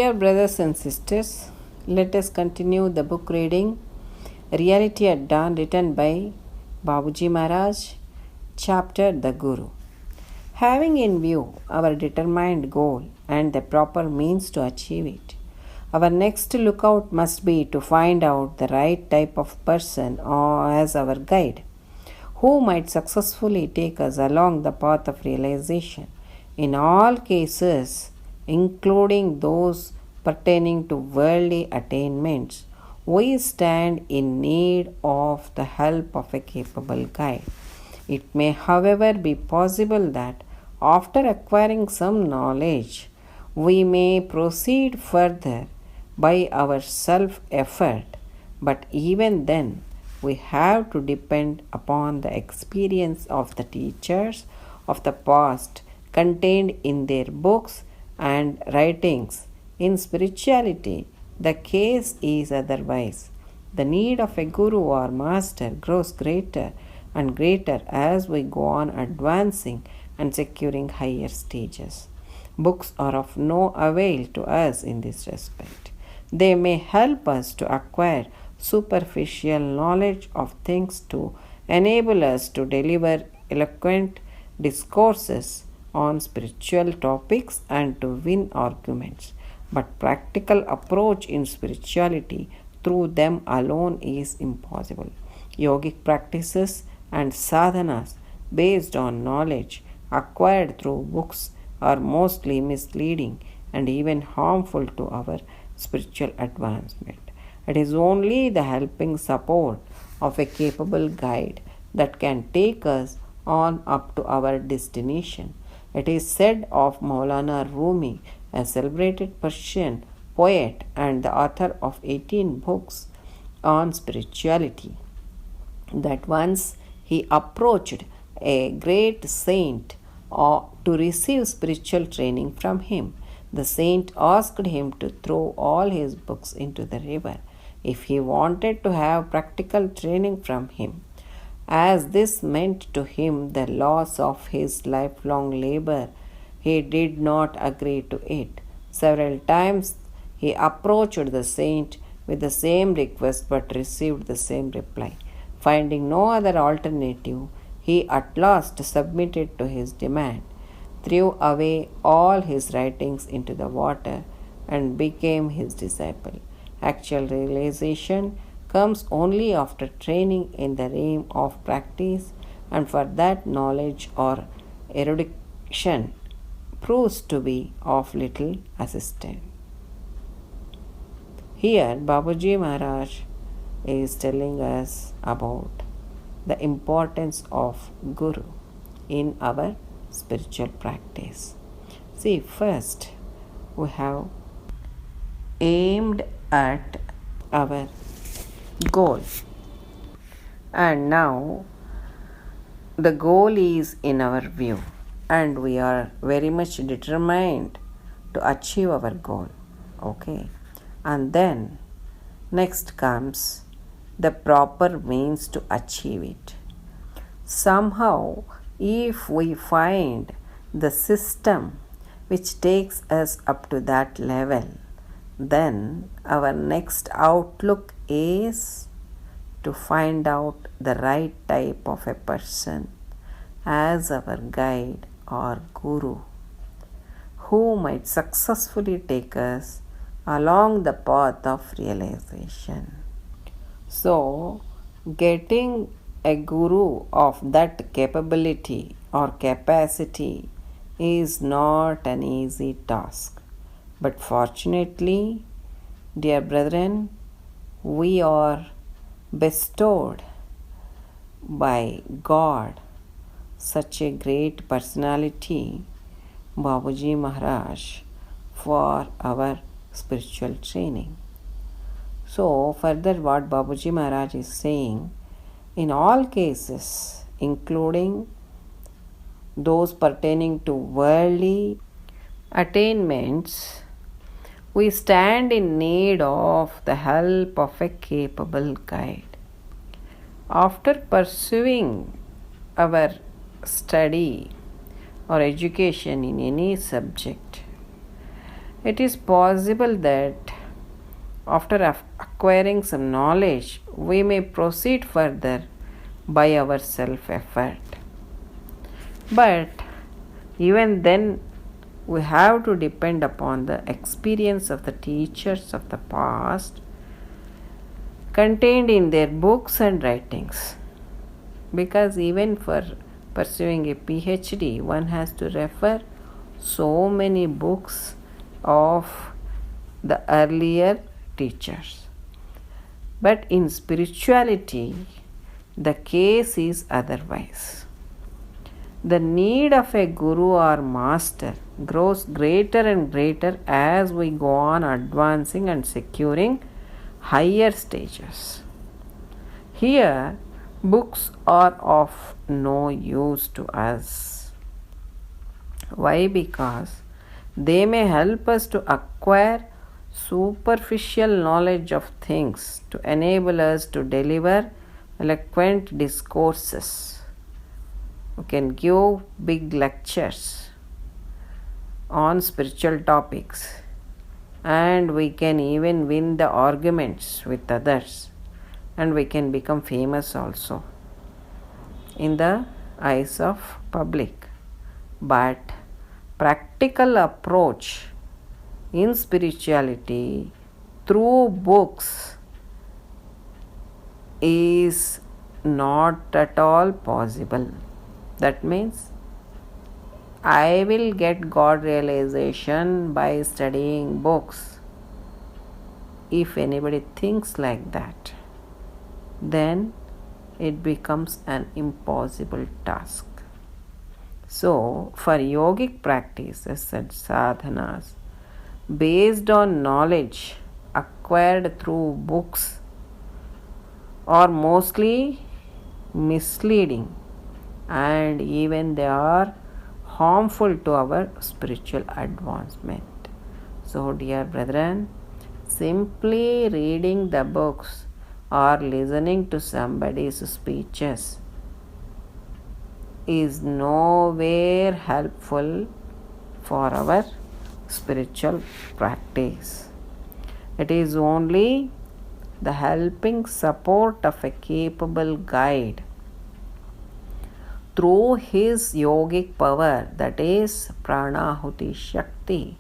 Dear brothers and sisters, let us continue the book reading Reality at Dawn, written by Babuji Maharaj, chapter The Guru. Having in view our determined goal and the proper means to achieve it, our next lookout must be to find out the right type of person as our guide, who might successfully take us along the path of realization. In all cases, including those pertaining to worldly attainments, we stand in need of the help of a capable guide. It may, however, be possible that after acquiring some knowledge, we may proceed further by our self effort, but even then, we have to depend upon the experience of the teachers of the past contained in their books and writings. In spirituality, the case is otherwise. The need of a guru or master grows greater and greater as we go on advancing and securing higher stages. Books are of no avail to us in this respect. They may help us to acquire superficial knowledge of things to enable us to deliver eloquent discourses on spiritual topics and to win arguments. But practical approach in spirituality through them alone is impossible. Yogic practices and sadhanas based on knowledge acquired through books are mostly misleading and even harmful to our spiritual advancement. It is only the helping support of a capable guide that can take us on up to our destination. It is said of Maulana Rumi, a celebrated Persian poet and the author of 18 books on spirituality, that once he approached a great saint to receive spiritual training from him. The saint asked him to throw all his books into the river if he wanted to have practical training from him, as this meant to him the loss of his lifelong labor. He did not agree to it. Several times he approached the saint with the same request but received the same reply. Finding no other alternative, he at last submitted to his demand, threw away all his writings into the water, and became his disciple. Actual realization comes only after training in the realm of practice, and for that knowledge or erudition proves to be of little assistance. Here, Babuji Maharaj is telling us about the importance of Guru in our spiritual practice. See, first we have aimed at our goal, and now the goal is in our view, and we are very much determined to achieve our goal. Okay, and then next comes the proper means to achieve it. Somehow, if we find the system which takes us up to that level, then our next outlook is to find out the right type of a person as our guide or guru, who might successfully take us along the path of realization. So, getting a guru of that capability or capacity is not an easy task. But fortunately, dear brethren, we are bestowed by God such a great personality, Babuji Maharaj, for our spiritual training. So, further, what Babuji Maharaj is saying, in all cases, including those pertaining to worldly attainments, we stand in need of the help of a capable guide. After pursuing our study or education in any subject, It is possible that after acquiring some knowledge, we may proceed further by our self effort. But even then, we have to depend upon the experience of the teachers of the past contained in their books and writings. Because even for pursuing a PhD, one has to refer so many books of the earlier teachers. But in spirituality, the case is otherwise. The need of a guru or master grows greater and greater as we go on advancing and securing higher stages. Here, books are of no use to us. Why? Because they may help us to acquire superficial knowledge of things to enable us to deliver eloquent discourses. We can give big lectures on spiritual topics, and we can even win the arguments with others, and we can become famous also in the eyes of public. But practical approach in spirituality through books is not at all possible. That means I will get God realization by studying books. If anybody thinks like that, then it becomes an impossible task. So, for yogic practices and sadhanas, based on knowledge acquired through books, are mostly misleading, and even they are harmful to our spiritual advancement. So, dear brethren, simply reading the books or listening to somebody's speeches is nowhere helpful for our spiritual practice. It is only the helping support of a capable guide through his yogic power, that is Pranahuti Shakti,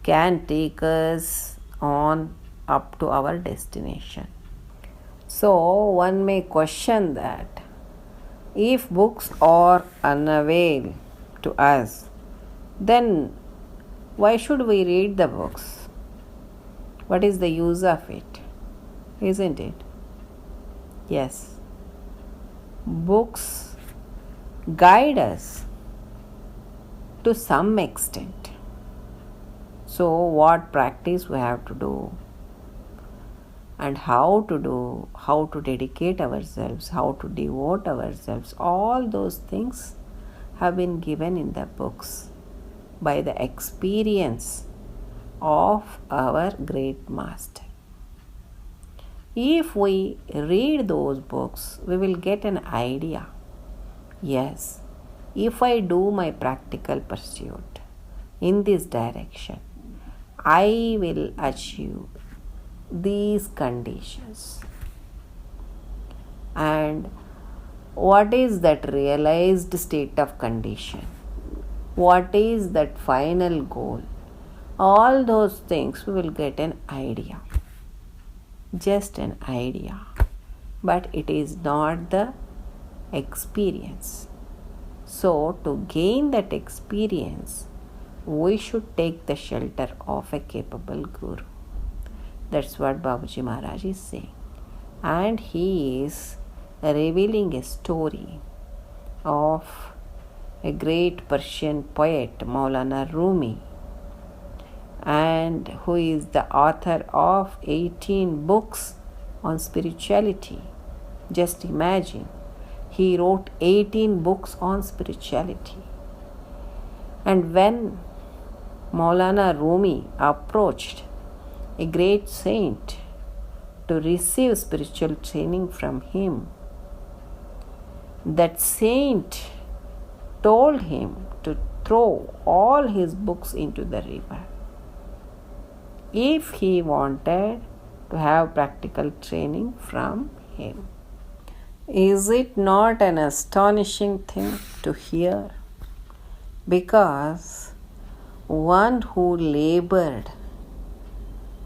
can take us on up to our destination. So, one may question that if books are unavailable to us, then why should we read the books? What is the use of it? Isn't it? Yes. Books guide us to some extent. So, what practice we have to do, and how to do, how to dedicate ourselves, how to devote ourselves, all those things have been given in the books by the experience of our great master. If we read those books, we will get an idea. Yes, if I do my practical pursuit in this direction, I will achieve these conditions. And what is that realized state of condition? What is that final goal? All those things we will get an idea. Just an idea. But it is not the experience. So, to gain that experience, we should take the shelter of a capable guru. That's what Babuji Maharaj is saying. And he is revealing a story of a great Persian poet, Maulana Rumi, and who is the author of 18 books on spirituality. Just imagine, he wrote 18 books on spirituality. And when Maulana Rumi approached a great saint to receive spiritual training from him, that saint told him to throw all his books into the river. if he wanted to have practical training from him. Is it not an astonishing thing to hear? Because one who labored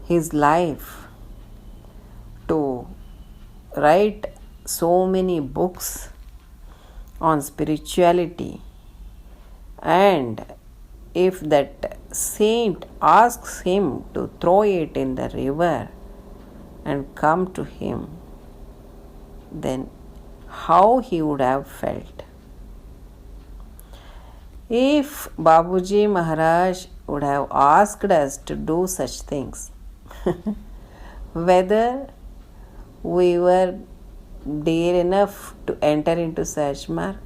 his life to write so many books on spirituality, and if that saint asks him to throw it in the river and come to him, then how he would have felt. If Babuji Maharaj would have asked us to do such things, whether we were dear enough to enter into Sajmarg?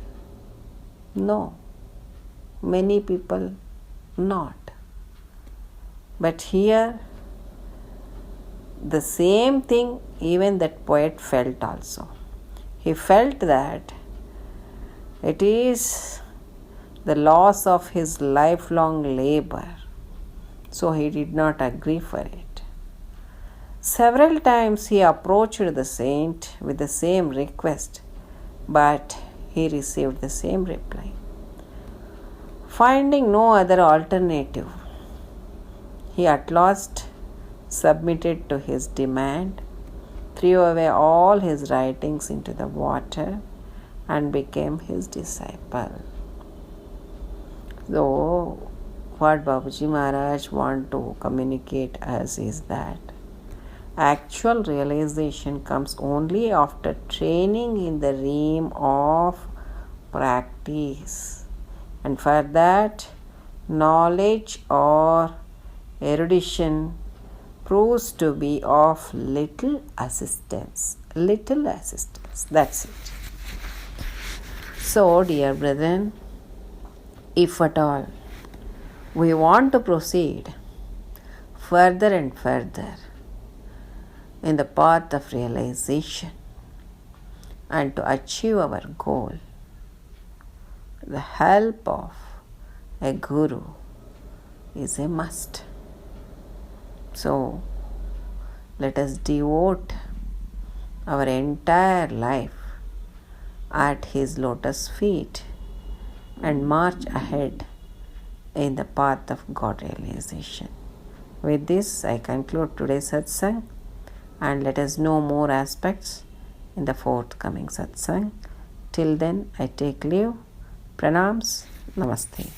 No. Many people not. But here, the same thing even that poet felt also. He felt that it is the loss of his lifelong labor, so he did not agree for it. Several times he approached the saint with the same request, but he received the same reply. Finding no other alternative, he at last submitted to his demand, threw away all his writings into the water, and became his disciple. So, what Babuji Maharaj want to communicate us is that actual realization comes only after training in the realm of practice, and for that knowledge or erudition proves to be of little assistance. That's it. So, dear brethren, if at all we want to proceed further and further in the path of realization and to achieve our goal, the help of a guru is a must. So, let us devote our entire life at his lotus feet and march ahead in the path of God realization. With this, I conclude today's satsang, and let us know more aspects in the forthcoming satsang. Till then, I take leave. Pranams. Namaste.